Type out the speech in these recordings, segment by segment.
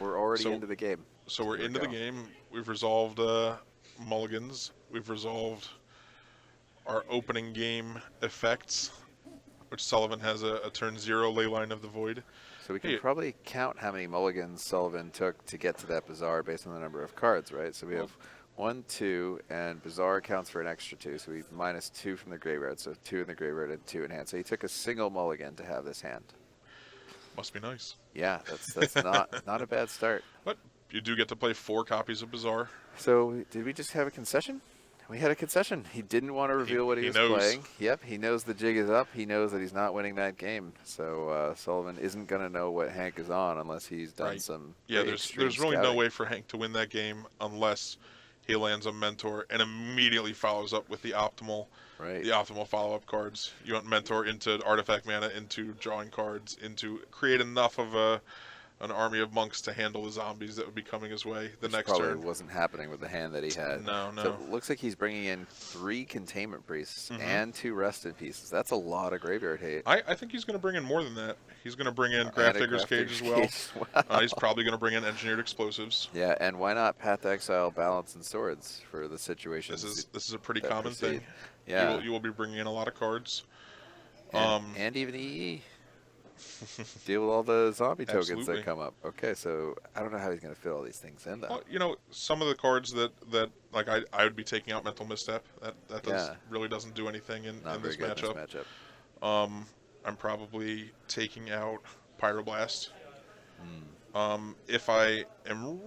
We're already into the game. So we're into the game. We've resolved mulligans. We've resolved our opening game effects, which Sullivan has a turn 0 Leyline of the Void. So we can probably count how many mulligans Sullivan took to get to that Bazaar based on the number of cards, right? So we have 1, 2, and Bazaar counts for an extra 2, so we minus 2 from the graveyard, so 2 in the graveyard and 2 in hand. So he took a single mulligan to have this hand. Must be nice. Yeah, that's not a bad start. But you do get to play 4 copies of Bazaar. So did we just have a concession? We had a concession. He didn't want to reveal what he was playing. Yep, he knows the jig is up. He knows that he's not winning that game. So Sullivan isn't going to know what Hank is on unless he's done some. Yeah, there's really no way for Hank to win that game unless he lands a Mentor and immediately follows up with the optimal follow-up cards. You want Mentor into artifact mana, into drawing cards, into create enough of an army of monks to handle the zombies that would be coming his way the next turn. Probably wasn't happening with the hand that he had. No. So it looks like he's bringing in 3 Containment Priests and 2 Rested Pieces. That's a lot of graveyard hate. I think he's going to bring in more than that. He's going to bring in Grafdigger's Cage as well. He's probably going to bring in Engineered Explosives. Yeah, and why not Path to Exile, Balance, and Swords for the situation? This is a pretty common thing. Yeah. You will be bringing in a lot of cards. And even EE. Deal with all the zombie tokens that come up. Okay, so I don't know how he's going to fit all these things in, though. Well, some of the cards that like I would be taking out Mental Misstep. That really doesn't do anything in this matchup. I'm probably taking out Pyroblast. If I am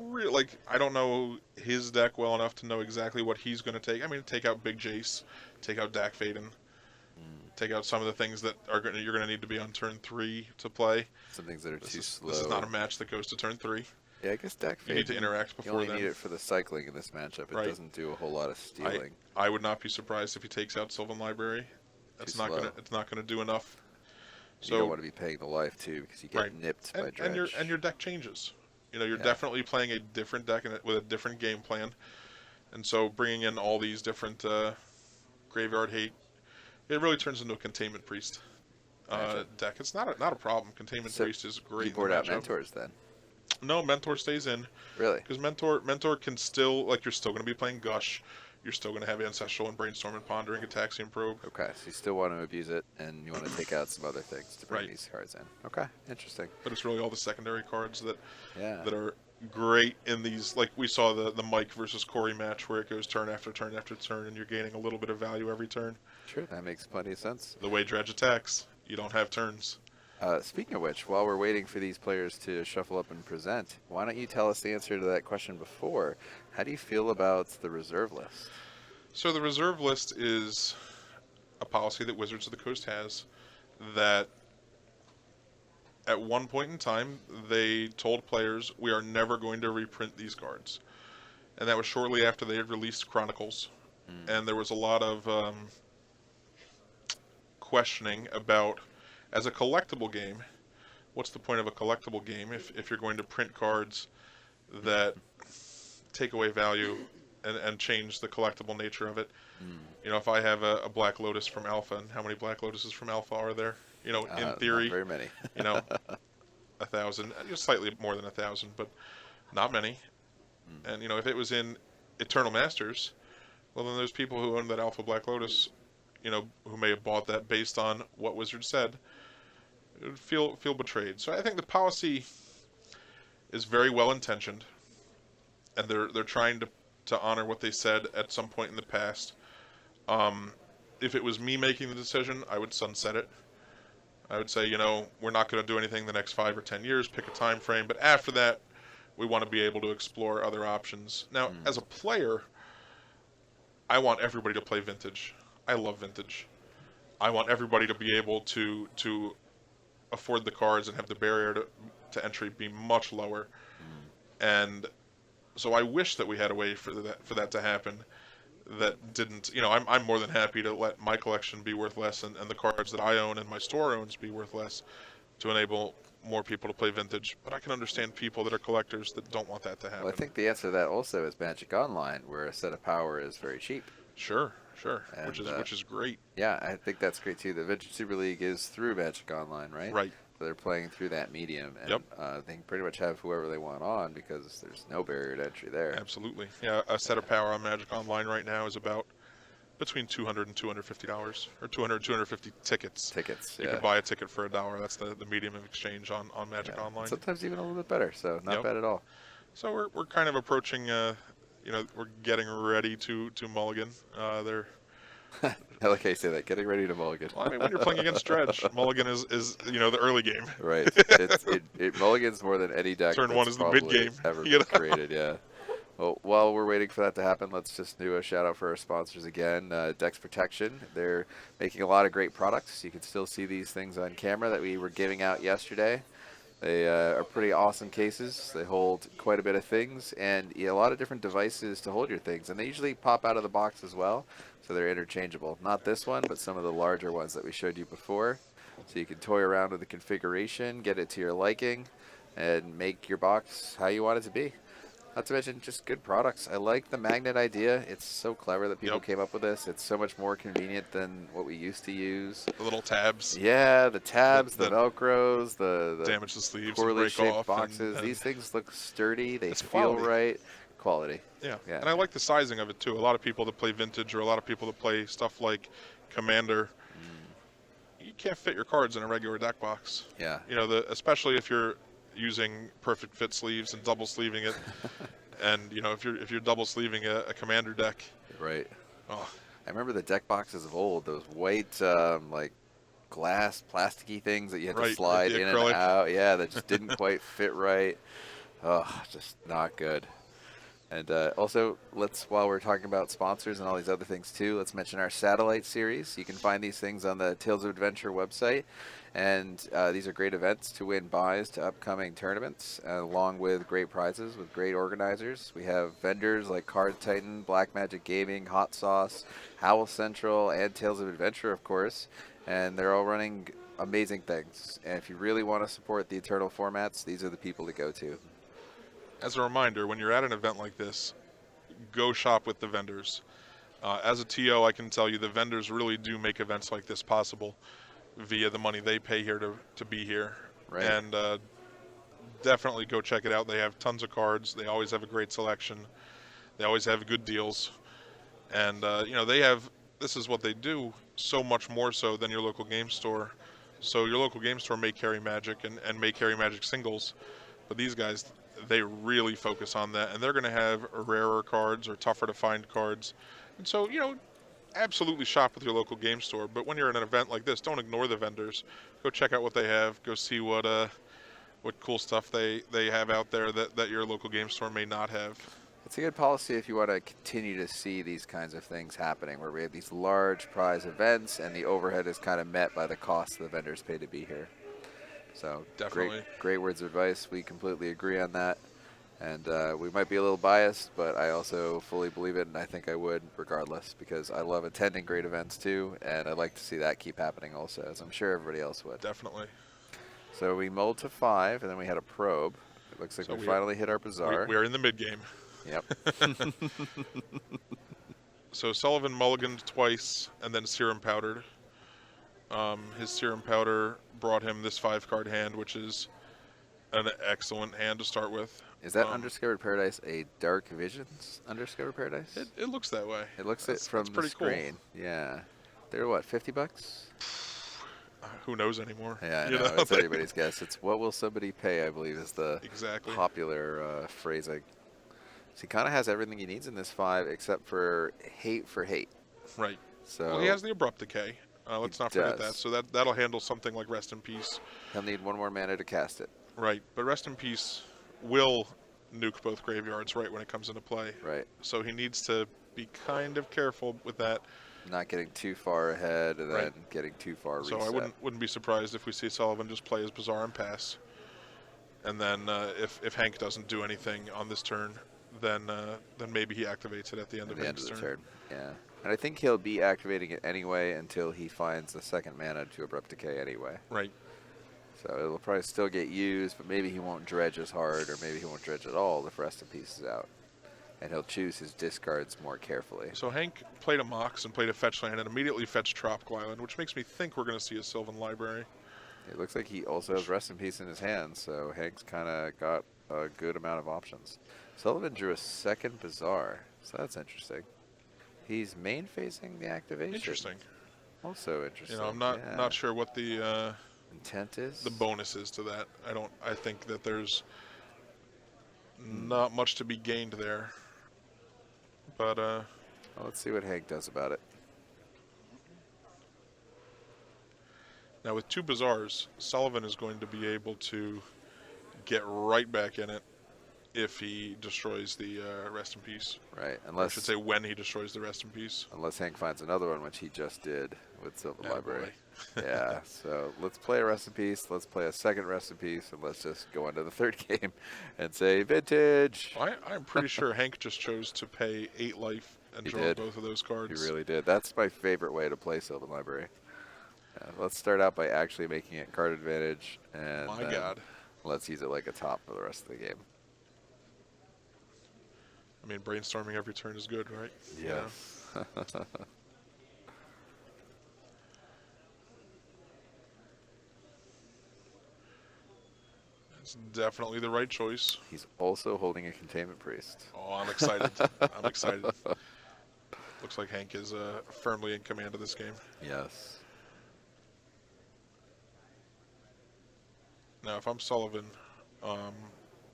I don't know his deck well enough to know exactly what he's going to take. I mean, take out Big Jace, take out Dak Faden. Take out some of the things that you're going to need to be on turn 3 to play. Some things that are too slow. This is not a match that goes to turn 3. Yeah, I guess Dak Faden. You need to interact before You only need it for the cycling in this matchup. It doesn't do a whole lot of stealing. I would not be surprised if he takes out Sylvan Library. It's not going to do enough. So you don't want to be paying the life too because you get nipped by Dredge. And your deck changes. You're definitely playing a different deck with a different game plan. And so bringing in all these different graveyard hate, it really turns into a Containment Priest deck. It's not a problem. Containment Priest is great. You board out Mentors then? No, Mentor stays in. Really? Because Mentor can still, you're still going to be playing Gush. You're still going to have Ancestral and Brainstorm and Pondering, Ataxian Probe. Okay, so you still want to abuse it, and you want to take out some other things to bring these cards in. Okay, interesting. But it's really all the secondary cards that are great in these, like we saw the Mike versus Corey match where it goes turn after turn after turn and you're gaining a little bit of value every turn. Sure, that makes plenty of sense. The way Dredge attacks, you don't have turns. Speaking of which, while we're waiting for these players to shuffle up and present, why don't you tell us the answer to that question before? How do you feel about the reserve list? So the reserve list is a policy that Wizards of the Coast has that at one point in time, they told players, we are never going to reprint these cards. And that was shortly after they had released Chronicles. And there was a lot of questioning about, as a collectible game, what's the point of a collectible game if you're going to print cards that take away value and change the collectible nature of it? If I have a Black Lotus from Alpha, and how many Black Lotuses from Alpha are there? In theory, not very many. 1,000, just slightly more than 1,000, but not many. And if it was in Eternal Masters, well, then there's people who own that Alpha Black Lotus, who may have bought that based on what Wizards said. It would feel betrayed. So I think the policy is very well intentioned, and they're trying to honor what they said at some point in the past. If it was me making the decision, I would sunset it. I would say, we're not going to do anything the next 5 or 10 years, pick a time frame, but after that, we want to be able to explore other options. Now, as a player, I want everybody to play Vintage. I love Vintage. I want everybody to be able to afford the cards and have the barrier to entry be much lower. And so I wish that we had a way for that to happen. That didn't, I'm more than happy to let my collection be worth less and the cards that I own and my store owns be worth less to enable more people to play Vintage. But I can understand people that are collectors that don't want that to happen. Well, I think the answer to that also is Magic Online, where a set of power is very cheap. Sure. And, which is great. Yeah, I think that's great too. The Vintage Super League is through Magic Online, right? Right. they're playing through that medium, and Yep. they can pretty much have whoever they want on because there's no barrier to entry there. Absolutely. Yeah, a set of power on Magic Online right now is about between $200 and $250, or 200, 250 tickets. Tickets, You yeah. can buy a ticket for $1. That's the medium of exchange on Magic Yeah. Online. Sometimes even a little bit better, so not Yep. bad at all. So we're kind of approaching, we're getting ready to mulligan. They're I like how you say that. Getting ready to mulligan. Well, I mean, when you're playing against Dredge, mulligan is the early game. Right. It mulligans more than any deck Turn that's one is the probably mid-game, ever you been know? created. Yeah. Well, while we're waiting for that to happen, let's just do a shout out for our sponsors again. Dex Protection. They're making a lot of great products. You can still see these things on camera that we were giving out yesterday. They are pretty awesome cases. They hold quite a bit of things and a lot of different devices to hold your things. And they usually pop out of the box as well, so they're interchangeable. Not this one, but some of the larger ones that we showed you before. So you can toy around with the configuration, get it to your liking, and make your box how you want it to be. Not to mention just good products. I like the magnet idea. It's so clever that people Yep. came up with this. It's so much more convenient than what we used to use. The little tabs. Yeah, the tabs, the The Velcros, the damage the sleeves and poorly break shaped off. boxes. And These things look sturdy. They It's feel quality. right. Quality. yeah. Yeah. And I like the sizing of it too. A lot of people that play Vintage, or a lot of people that play stuff like Commander, you can't fit your cards in a regular deck box. Yeah. You know, especially if you're using perfect fit sleeves and double sleeving it. And if you're double sleeving a Commander deck, Right. oh, I remember the deck boxes of old. Those white, like glass, plasticky things that you had to Right, slide the in acrylic. and out. Yeah, that just didn't quite fit right. Oh, just not good. And also, while we're talking about sponsors and all these other things too, let's mention our satellite series. You can find these things on the Tales of Adventure website. And these are great events to win buys to upcoming tournaments, along with great prizes with great organizers. We have vendors like Card Titan, Black Magic Gaming, Hot Sauce, Howl Central, and Tales of Adventure, of course. And they're all running amazing things. And if you really want to support the Eternal formats, these are the people to go to. As a reminder, when you're at an event like this, go shop with the vendors. As a TO, I can tell you the vendors really do make events like this possible via the money they pay here to be here. Right. And definitely go check it out. They have tons of cards. They always have a great selection. They always have good deals. And, this is what they do so much more so than your local game store. So your local game store may carry Magic and may carry Magic singles, but these guys, they really focus on that, and they're going to have rarer cards or tougher to find cards. And so, absolutely shop with your local game store, but when you're at an event like this, don't ignore the vendors. Go check out what they have. Go see what cool stuff they have out there that your local game store may not have. It's a good policy if you want to continue to see these kinds of things happening, where we have these large prize events and the overhead is kind of met by the cost the vendors pay to be here. So Definitely. great words of advice. We completely agree on that. And we might be a little biased, but I also fully believe it, and I think I would regardless, because I love attending great events too, and I'd like to see that keep happening also, as I'm sure everybody else would. Definitely. So we mulled to 5, and then we had a probe. It looks like So we finally hit our bazaar. We are in the mid-game. Yep. So Sullivan mulliganed twice and then serum powdered. His serum powder brought him this 5-card hand, which is an excellent hand to start with. Is that Undiscovered Paradise a Dark Visions Undiscovered Paradise? It looks that way. It looks it from that's the pretty cool. screen. Yeah. They're what, $50? Who knows anymore? Yeah, I know. It's anybody's guess. It's what will somebody pay, I believe, is the Exactly. popular phrasing. So he kind of has everything he needs in this 5 except for hate. Right. So Well, he has the Abrupt Decay. Let's not forget does. that. So that'll handle something like Rest in Peace. he'll need 1 more mana to cast it. Right. But Rest in Peace will nuke both graveyards right when it comes into play. Right. So he needs to be kind of careful with that. Not getting too far ahead and then Right. getting too far So reset. I wouldn't be surprised if we see Sullivan just play his Bazaar and pass. And then if Hank doesn't do anything on this turn, then maybe he activates it at the end at of the end Hank's of the turn. turn. Yeah. And I think he'll be activating it anyway until he finds the 2nd mana to Abrupt Decay anyway. Right. So it'll probably still get used, but maybe he won't dredge as hard, or maybe he won't dredge at all if Rest in Peace is out. And he'll choose his discards more carefully. So Hank played a Mox and played a fetch land and immediately fetched Tropical Island, which makes me think we're going to see a Sylvan Library. It looks like he also has Rest in Peace in his hand, so Hank's kind of got a good amount of options. Sullivan drew a second Bazaar, so that's interesting. He's main facing the activation. Interesting. Also interesting. You know, I'm not sure what the intent is. the bonus is to that. I think that there's not much to be gained there. But well, let's see what Hank does about it. Now with 2 Bazaars, Sullivan is going to be able to get right back in it if he destroys the Rest in Peace. Right, Or I should say when he destroys the Rest in Peace. Unless Hank finds another one, which he just did with Sullivan Library. Boy. Yeah, so let's play a Rest in Peace, let's play a second Rest in Peace, and let's just go into the third game and say vintage. I'm pretty sure Hank just chose to pay 8 life and He draw did. both of those cards. He really did. That's my favorite way to play Sullivan Library. Let's start out by actually making it card advantage, and My God. let's use it like a top for the rest of the game. I mean, brainstorming every turn is good, right? Yes. Yeah. It's definitely the right choice. He's also holding a Containment Priest. Oh, I'm excited. I'm excited. Looks like Hank is firmly in command of this game. Yes. Now, if I'm Sullivan,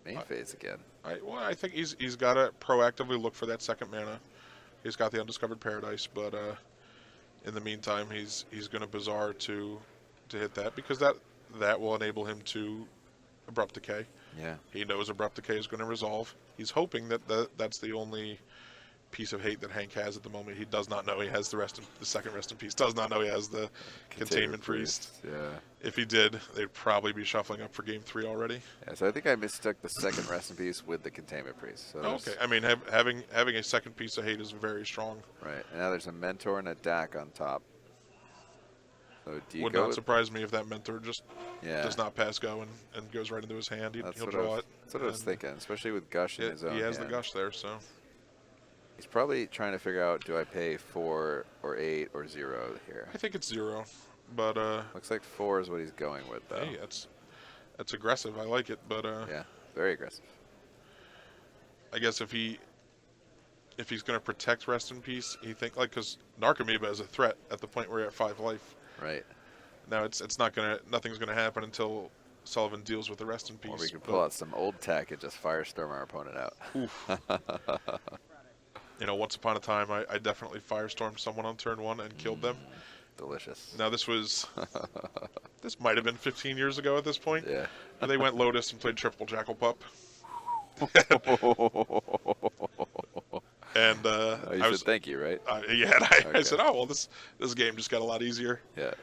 Main phase again. I think he's got to proactively look for that second mana. He's got the Undiscovered Paradise, but in the meantime, he's going to Bazaar to hit that, because that will enable him to Abrupt Decay. Yeah. He knows Abrupt Decay is going to resolve. He's hoping that's the only piece of hate that Hank has at the moment. He does not know he has the second Rest in Peace. Does not know he has the Containment Priest. Yeah. If he did, they'd probably be shuffling up for Game 3 already. Yeah, so I think I mistook the second Rest in Peace with the Containment Priest. So Okay, I mean, having a second piece of hate is very strong. Right, and now there's a Mentor and a DAC on top. So do you Would go not with, surprise me if that Mentor just yeah, does not pass go and goes right into his hand. He'll draw it. That's what I was thinking, especially with Gush in his own He has hand. the Gush there, so. He's probably trying to figure out, do I pay 4 or 8 or 0 here? I think it's 0, but Looks like 4 is what he's going with, though. hey, that's aggressive. I like it, but Yeah, very aggressive. I guess if he's going to protect Rest in Peace, because Narcomoeba is a threat at the point where you're at 5 life. Right. Now nothing's gonna happen until Sullivan deals with the Rest in Peace. Or we can pull out some old tech and just Firestorm our opponent out. Oof. You know, once upon a time, I definitely Firestormed someone on turn 1 and killed them. Delicious. Now this might have been 15 years ago at this point. Yeah. And they went Lotus and played triple Jackal Pup. And You said thank you, right? yeah, and I Okay. said, oh well, this game just got a lot easier. Yeah.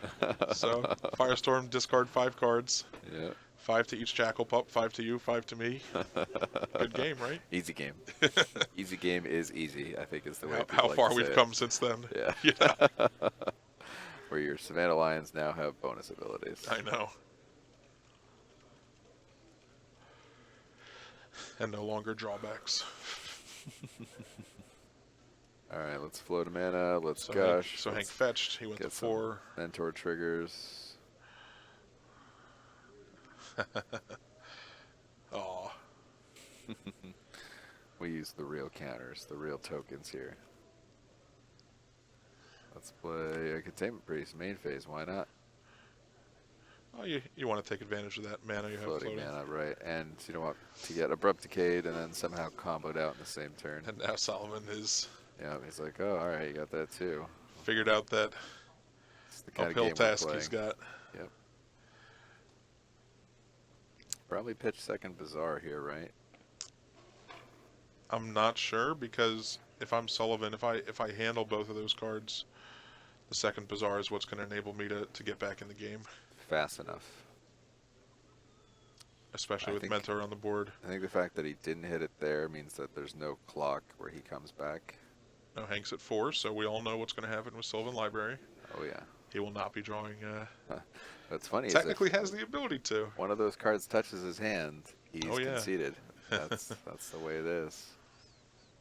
So Firestorm, discard 5 cards, Yeah. 5 to each Jackal Pup, 5 to you, 5 to me. Good game, right? Easy game. Easy game is easy, I think is the way people How like far to we've say come since then. it. Yeah, Yeah. Where your Savannah Lions now have bonus abilities. I know. And no longer drawbacks. All right, let's float a mana. Let's So Gush. Hank let's fetched. He went to get some 4. Mentor triggers. Oh, We use the real counters, the real tokens here. Let's play a Containment Priest main phase. Why not? oh, you want to take advantage of that mana you have Floating floating. mana, right? And you don't want to get Abrupt Decayed and then somehow comboed out in the same turn. And now Solomon is Yeah, he's like, oh, all right, you got that too. figured out that It's the kind uphill of game we're task he's playing. got. Yep. Probably pitch second Bazaar here, right? I'm not sure, because if I'm Sullivan, if I handle both of those cards, the second Bazaar is what's going to enable me to get back in the game, Fast enough. especially I with think- Mentor on the board. I think the fact that he didn't hit it there means that there's no clock where he comes back. Now Hank's at 4, so we all know what's going to happen with Sullivan Library. Oh, yeah. He will not be drawing. What's funny is if Technically has the ability to. one of those cards touches his hand, he's Oh, yeah. conceded. That's the way it is.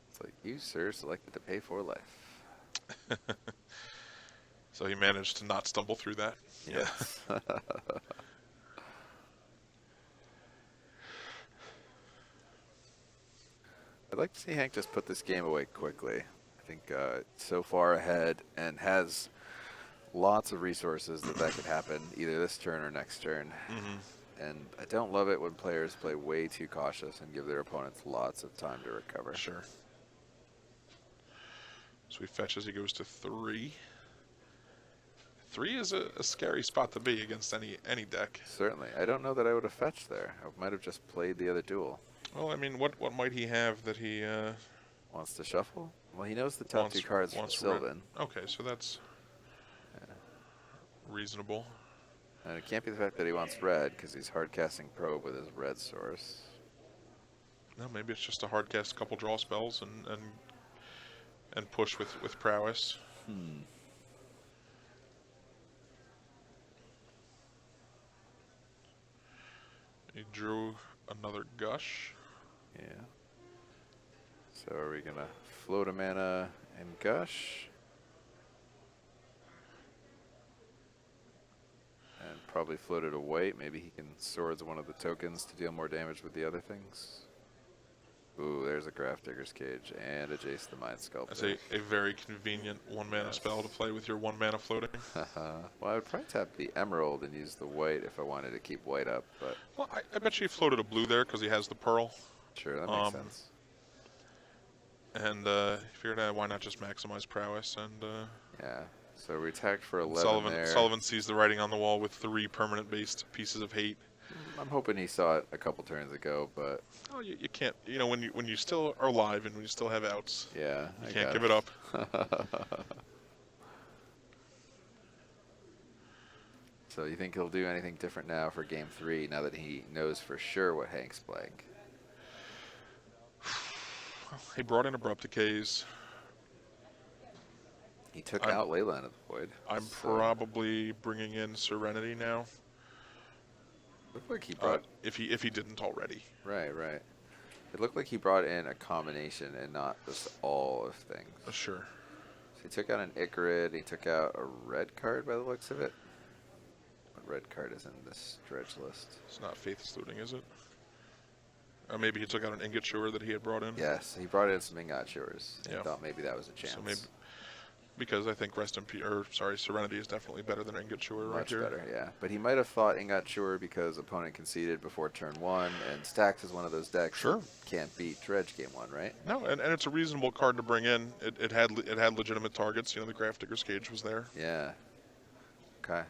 It's like, you, sir, selected to pay for life. So he managed to not stumble through that. Yes. like to see Hank just put this game away quickly. I think so far ahead and has lots of resources that could happen either this turn or next turn. And I don't love it when players play way too cautious and give their opponents lots of time to recover. Sure. So he fetches, he goes to 3. 3 is a scary spot to be against any deck. Certainly. I don't know that I would have fetched there. I might have just played the other duel. Well, I mean, what might he have that he wants to shuffle? Well, he knows the top 2 cards from Sullivan. Okay, so that's reasonable. And it can't be the fact that he wants red, because he's hard casting Probe with his red source. No, maybe it's just a hard cast, couple draw spells and push with prowess. He drew another gush. Yeah. So are we gonna float a mana and gush? And probably float it away. Maybe he can swords one of the tokens to deal more damage with the other things. Ooh, there's a Grafdigger's Cage and a Jace the Mind Sculptor. That's a very convenient 1-mana spell to play with your 1-mana floating. Well, I would probably tap the Emerald and use the white if I wanted to keep white up, but... Well, I bet you he floated a blue there because he has the Pearl. Sure, that makes sense. And figured out why not just maximize prowess and... Yeah, so we attacked for 11 there. Sullivan sees the writing on the wall with 3 permanent-based pieces of hate. I'm hoping he saw it a couple turns ago, but... Oh, you can't... You know, when you still are alive and when you still have outs, yeah, you can't give it up. So you think he'll do anything different now for Game 3, now that he knows for sure what Hank's playing? He brought in Abrupt Decays. He took out Leyland of the Void. I'm probably bringing in Serenity now. Looked like he brought... if he didn't already. Right. It looked like he brought in a combination and not just all of things. Sure. So he took out an Icarid, he took out a red card by the looks of it. What red card is in this Dredge list? It's not Faithless Looting, is it? Maybe he took out an Ingot Chewer that he had brought in. Yes, he brought in some Ingot Chewers. Yeah. I thought maybe that was a chance. So maybe, because I think Serenity is definitely better than Ingot Chewer right Much here. better, yeah. But he might have thought Ingot Chewer because opponent conceded before turn 1, and Stax is one of those decks that can't beat Dredge game 1, right? No, and it's a reasonable card to bring in. It had legitimate targets. You know, the Grafdigger's Cage was there. Yeah. Okay.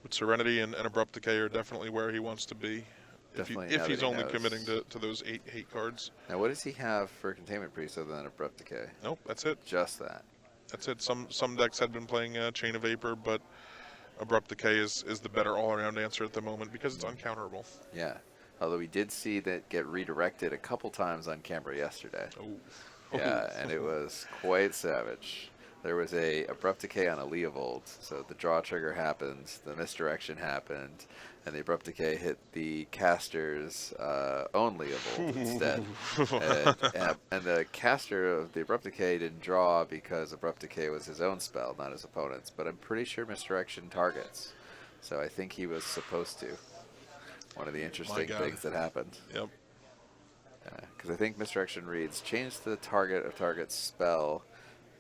But Serenity and Abrupt Decay are definitely where he wants to be. If he's only committing to those 8 hate cards. Now, what does he have for Containment Priest other than Abrupt Decay? Nope, that's it. Just that. That's it. Some decks had been playing Chain of Vapor, but Abrupt Decay is the better all-around answer at the moment because it's uncounterable. Yeah. Although we did see that get redirected a couple times on camera yesterday. Oh. Yeah, and it was quite savage. There was a Abrupt Decay on a Leovold, so the draw trigger happens, the misdirection happened, and the Abrupt Decay hit the caster's own Leovold instead. And the caster of the Abrupt Decay didn't draw because Abrupt Decay was his own spell, not his opponent's, but I'm pretty sure misdirection targets. So I think he was supposed to. One of the interesting things that happened. Yep. Because I think misdirection reads, change the target of target's spell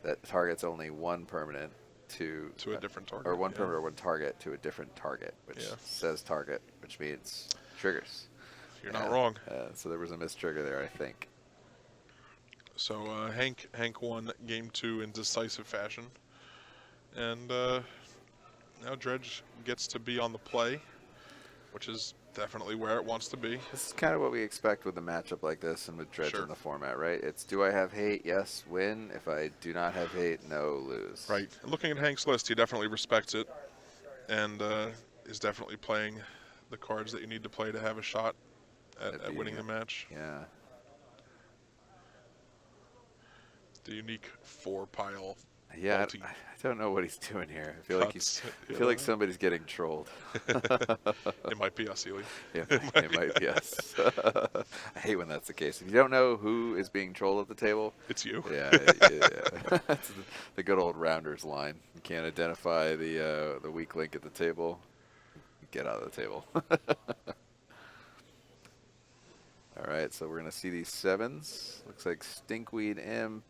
that targets only one permanent to a different target. Or one permanent or one target to a different target, which says target, which means triggers. You're not wrong. So there was a mistrigger there, I think. So Hank won game 2 in decisive fashion. And now Dredge gets to be on the play, which is definitely where it wants to be. This is kind of what we expect with a matchup like this and with Dredge in the format, right? It's, do I have hate? Yes, win. If I do not have hate, no, lose. Right. Looking at Hank's list, he definitely respects it and is definitely playing the cards that you need to play to have a shot at winning the match. Yeah. The unique 4-pile. Yeah, I don't know what he's doing here. I feel like somebody's getting trolled. It might be us, Ely. Yeah, it might be us. I hate when that's the case. If you don't know who is being trolled at the table, it's you. Yeah. That's the good old Rounders line. You can't identify the weak link at the table, get out of the table. All right, so we're going to see these 7s. Looks like Stinkweed Imp.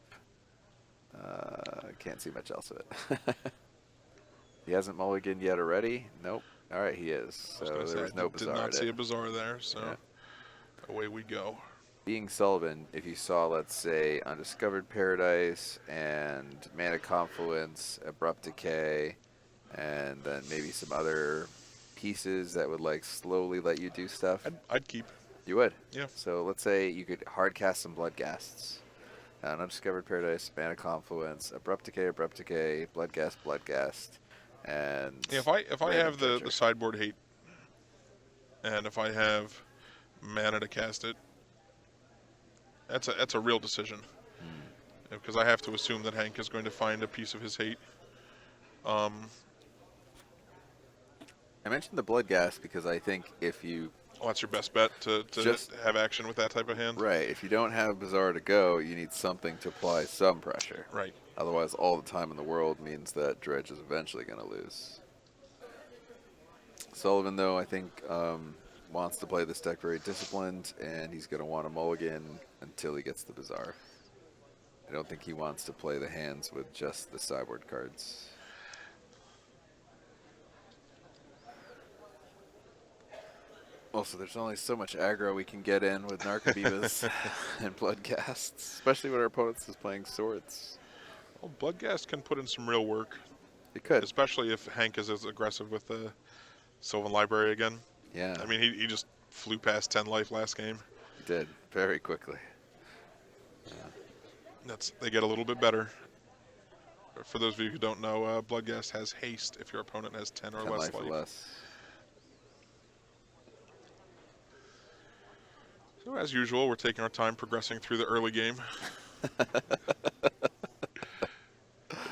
Can't see much else of it. He hasn't mulliganed yet already? Nope. All right, he is. I was So going to say, there was no Bazaar. did not see a Bazaar there, so Yeah. away we go. Being Sullivan, if you saw, let's say, Undiscovered Paradise and Mana Confluence, Abrupt Decay, and then maybe some other pieces that would like slowly let you do stuff. I'd keep. You would? Yeah. So let's say you could hard cast some Bloodghasts. Undiscovered Paradise, Mana Confluence, Abrupt Decay, Bloodghast, and Yeah, if I have the sideboard hate, and if I have mana to cast it, that's a real decision. Because I have to assume that Hank is going to find a piece of his hate. I mentioned the Bloodghast because I think if you... Well, that's your best bet to just have action with that type of hand. Right. If you don't have Bazaar to go, you need something to apply some pressure. Right. Otherwise, all the time in the world means that Dredge is eventually going to lose. Sullivan, though, I think wants to play this deck very disciplined, and he's going to want a mulligan until he gets the Bazaar. I don't think he wants to play the hands with just the sideboard cards. Also, there's only so much aggro we can get in with Narcobeavas and Bloodghasts, especially when our opponents is playing swords. Well, Bloodghast can put in some real work. It could. Especially if Hank is as aggressive with the Sylvan Library again. Yeah. I mean, he just flew past 10 life last game. He did, very quickly. Yeah. They get a little bit better. For those of you who don't know, Bloodghast has haste if your opponent has 10 or 10 less life. Or less. So as usual, we're taking our time progressing through the early game.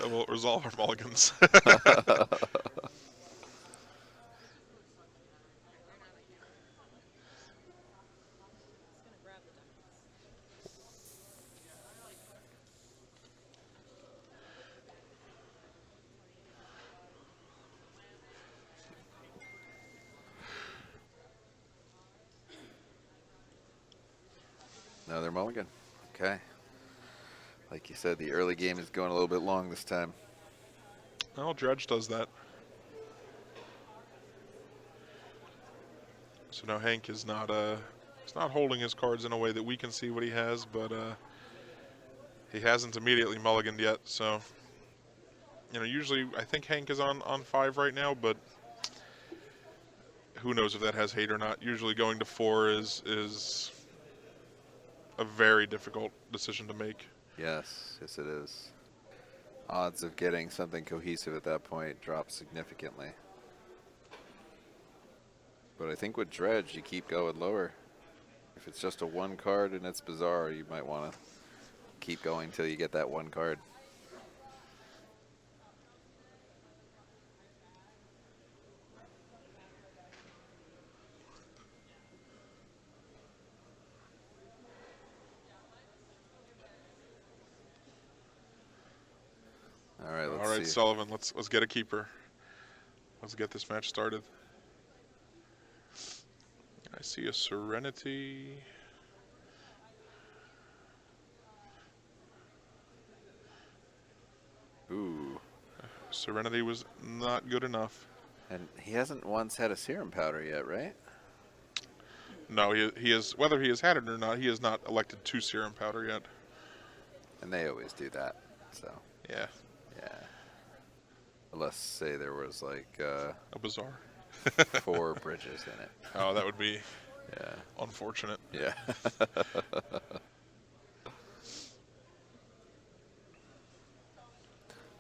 We'll resolve our mulligans. Another mulligan. Okay. Like you said, the early game is going a little bit long this time. Well, Dredge does that. So now Hank is not he's not holding his cards in a way that we can see what he has, but he hasn't immediately mulliganed yet. So usually I think Hank is on 5 right now, but who knows if that has hate or not. Usually going to 4 is a very difficult decision to make. Yes, yes it is. Odds of getting something cohesive at that point drop significantly. But I think with Dredge, you keep going lower. If it's just a 1 card and it's Bazaar, you might want to keep going till you get that 1 card. All right, let's see. Sullivan, let's get a keeper. Let's get this match started. I see a Serenity. Ooh. Serenity was not good enough. And he hasn't once had a Serum Powder yet, right? No, he is, whether he has had it or not, he has not elected to Serum Powder yet. And they always do that, so. Yeah. Yeah. Unless, say, there was like a Bazaar. 4 bridges in it. Oh, that would be yeah. unfortunate. Yeah.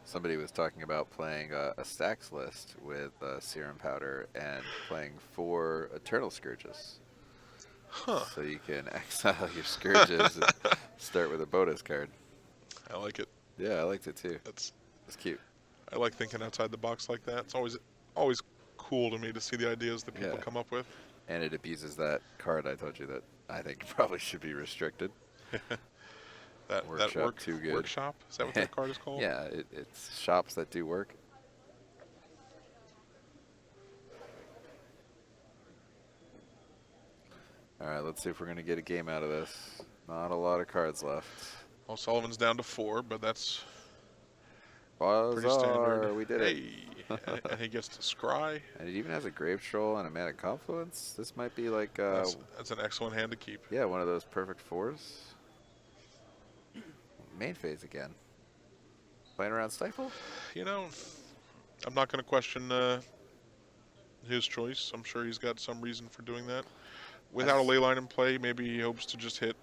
Somebody was talking about playing a stacks list with Serum Powder and playing 4 Eternal Scourges. Huh. So you can exile your Scourges and start with a bonus card. I like it. Yeah, I liked it too. That's cute. I like thinking outside the box like that. It's always cool to me to see the ideas that people come up with. And it abuses that card I told you that I think probably should be restricted. Workshop too good. Workshop? Is that what that card is called? Yeah, it's shops that do work. All right, let's see if we're going to get a game out of this. Not a lot of cards left. Well, Sullivan's down to 4, but that's pretty Bazaar, standard. we did Hey, it. and he gets to scry. And it even has a Grave Troll and a Mana Confluence. This might be like, That's an excellent hand to keep. yeah, one of those perfect 4s. Main phase again. Playing around Stifle? You know, I'm not going to question his choice. I'm sure he's got some reason for doing that. Without a ley line in play, maybe he hopes to just hit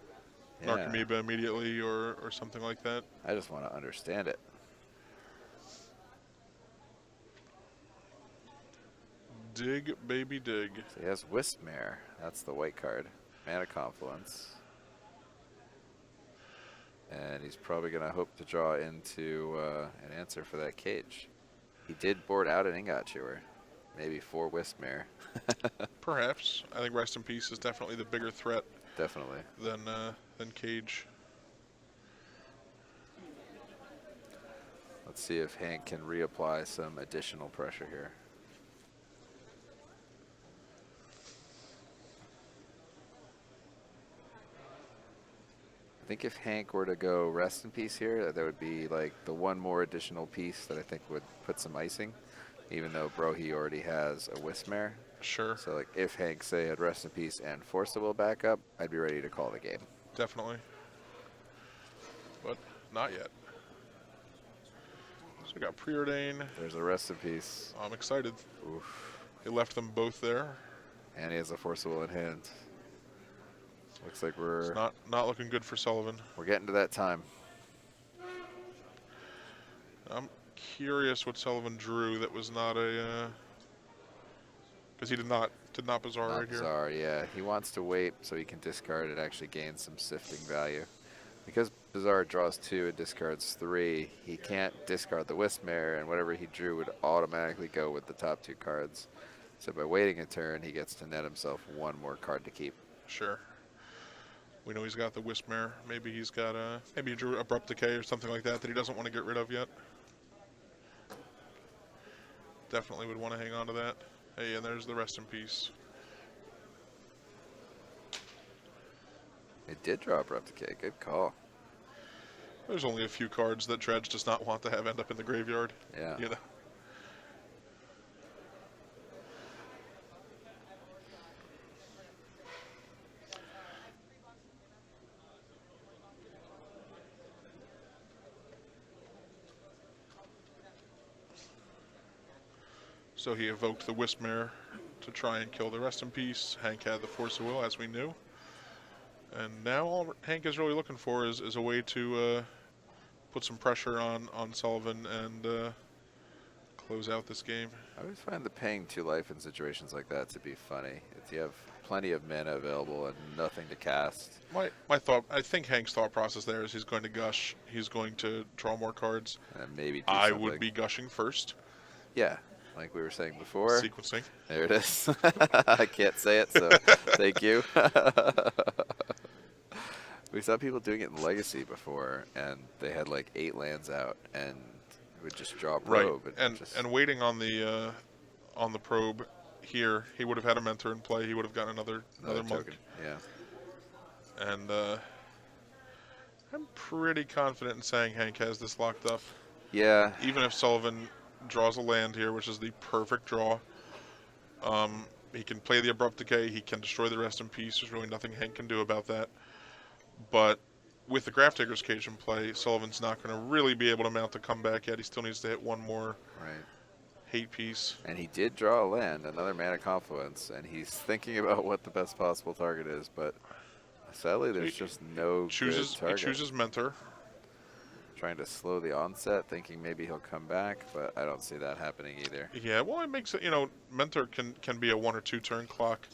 Narcomoeba immediately or something like that. I just want to understand it. Dig, baby, dig. So he has Wismare. That's the white card. Mana Confluence. And he's probably going to hope to draw into an answer for that cage. He did board out an Ingot Chewer. Maybe 4 Wismare. Perhaps. I think Rest in Peace is definitely the bigger threat Definitely. than Cage. Let's see if Hank can reapply some additional pressure here. I think if Hank were to go Rest in Peace here, that would be like the one more additional piece that I think would put some icing, even though Brophy already has a Wismare. Sure. So like if Hank, say, had Rest in Peace and Force the Will back up, I'd be ready to call the game. Definitely. But not yet. So we got Preordain. There's a Rest in Peace. I'm excited. Oof. He left them both there. And he has a Force the Will in hand. Looks like It's not looking good for Sullivan. we're getting to that time. I'm curious what Sullivan drew that was not a because he did not Bazaar Not right here. Bizarre, yeah. He wants to wait so he can discard it, actually gain some sifting value. Because Bizarre draws 2 and discards 3, he can't discard the Wismare, and whatever he drew would automatically go with the top 2 cards. So by waiting a turn, he gets to net himself 1 more card to keep. Sure. We know he's got the Wismare. Maybe he's got maybe he drew Abrupt Decay or something like that he doesn't want to get rid of yet. Definitely would want to hang on to that. Hey, and there's the Rest in Peace. It did draw Abrupt Decay. Good call. There's only a few cards that Dredge does not want to have end up in the graveyard. Yeah. You know. So he evoked the Wismare to try and kill the Rest in Peace. Hank had the Force of Will, as we knew. And now all Hank is really looking for is a way to put some pressure on Sullivan and close out this game. I always find the paying 2 life in situations like that to be funny. If you have plenty of mana available and nothing to cast. My thought, I think Hank's thought process there is he's going to gush. He's going to draw more cards. And maybe I something. would be gushing first. Yeah, like we were saying before. Sequencing. There it is. I can't say it, so thank you. We saw people doing it in Legacy before, and they had like 8 lands out, and would just draw a probe. Right, and waiting on the probe here, he would have had a Mentor in play. He would have gotten another monk. token. Yeah. And I'm pretty confident in saying Hank has this locked up. Yeah. Even if Sullivan draws a land here, which is the perfect draw, he can play the Abrupt Decay. He can destroy the Rest in Peace. There's really nothing Hank can do about that. But with the Grafdigger's Cage in play, Sullivan's not going to really be able to mount a comeback yet. He still needs to hit 1 more hate piece. And he did draw a land, another Mana Confluence, and he's thinking about what the best possible target is, but sadly there's just no good target. He chooses Mentor. Trying to slow the onset, thinking maybe he'll come back, but I don't see that happening either. Yeah, well, it makes it, Mentor can be a 1 or 2 turn clock.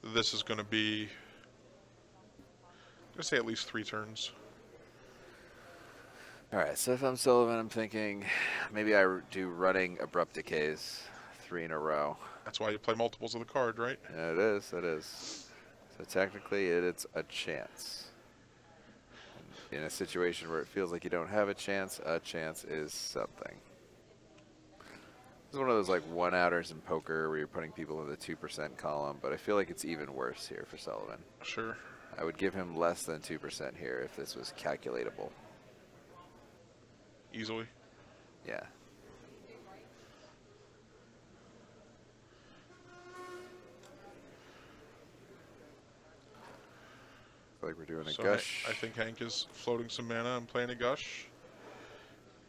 This is going to be, I'm going to say at least 3 turns. All right, so if I'm Sullivan, I'm thinking maybe I do running Abrupt Decays 3 in a row. That's why you play multiples of the card, right? Yeah, it is, it is. So technically it's a chance. In a situation where it feels like you don't have a chance is something. It's one of those like one-outers in poker where you're putting people in the 2% column, but I feel like it's even worse here for Sullivan. Sure. I would give him less than 2% here if this was calculatable. Easily. Yeah. Like we're doing a So gush. I think Hank is floating some mana and playing a gush.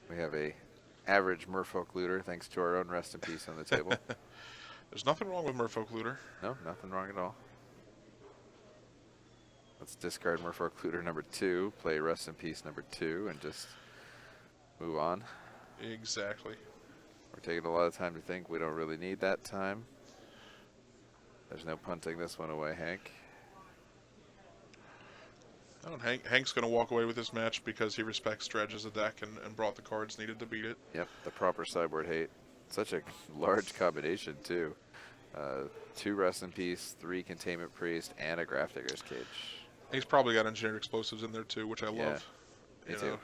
We have a average merfolk looter thanks to our own rest in peace on the table. There's nothing wrong with Merfolk Looter. No, nothing wrong at all. Let's discard merfolk looter number 2, play rest in peace number 2, and just move on. Exactly. We're taking a lot of time to think. We don't really need that time. There's no punting this one away, Hank. Oh, and Hank's going to walk away with this match because he respects Dredge as a deck and brought the cards needed to beat it. Yep, the proper sideboard hate. Such a large combination, too. 2 rest in peace, 3 containment priest, and a Grafdigger's Cage. He's probably got engineered explosives in there too, which I love. Me You too. know.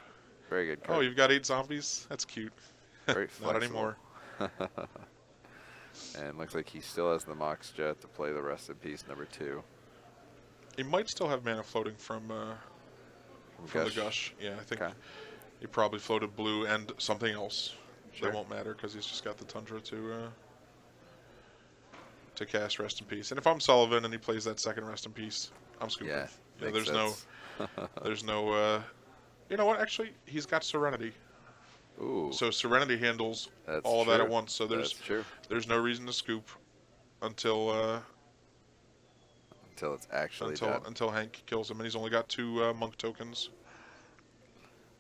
Very good card. Oh, you've got 8 zombies? That's cute. Very Not flexible. anymore. And looks like he still has the Mox Jet to play the rest in peace number 2. He might still have mana floating from the gush. Yeah, I think Okay. he probably floated blue and something else. Sure. That won't matter because he's just got the Tundra to cast Rest in Peace. And if I'm Sullivan and he plays that second Rest in Peace, I'm scooping. Yeah, You know, makes sense. there's no. You know what? Actually, he's got Serenity. Ooh, So Serenity handles that's all of that at true. once. So That's true. there's no reason to scoop until It's actually done. until Hank kills him, and he's only got 2 monk tokens.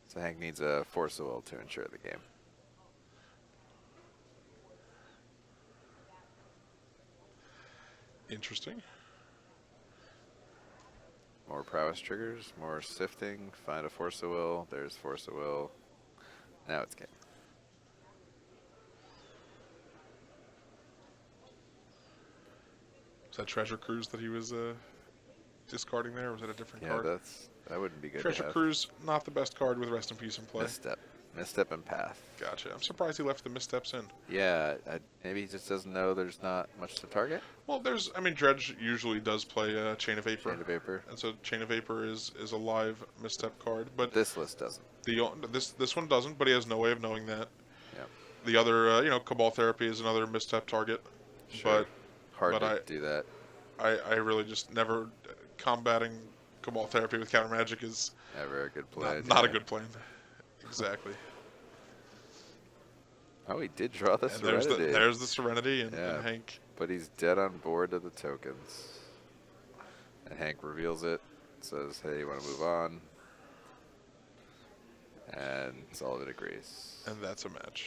So Hank needs a Force of Will to ensure the game. Interesting. More prowess triggers, more sifting, find a Force of Will, there's Force of Will. Now it's game. Was that Treasure Cruise that he was discarding there, or was it a different Yeah, card? that wouldn't be good Treasure to have. Cruise, not the best card with Rest in Peace in play. Misstep and path. Gotcha. I'm surprised he left the missteps in. Yeah, maybe he just doesn't know there's not much to target. Well, Dredge usually does play Chain of Vapor. Chain of Vapor. And so Chain of Vapor is a live misstep card, but This list doesn't. this one doesn't, but he has no way of knowing that. Yeah. The other, Cabal Therapy is another misstep target, Sure. Hard but to do that. I really just never combating Cabal Therapy with counter magic is Never a good play. not a good plan. Exactly. Oh, he did draw the And Serenity. there's the Serenity and Yeah. Hank. But he's dead on board to the tokens. And Hank reveals it, says, hey, you want to move on? And Sullivan agrees. And that's a match.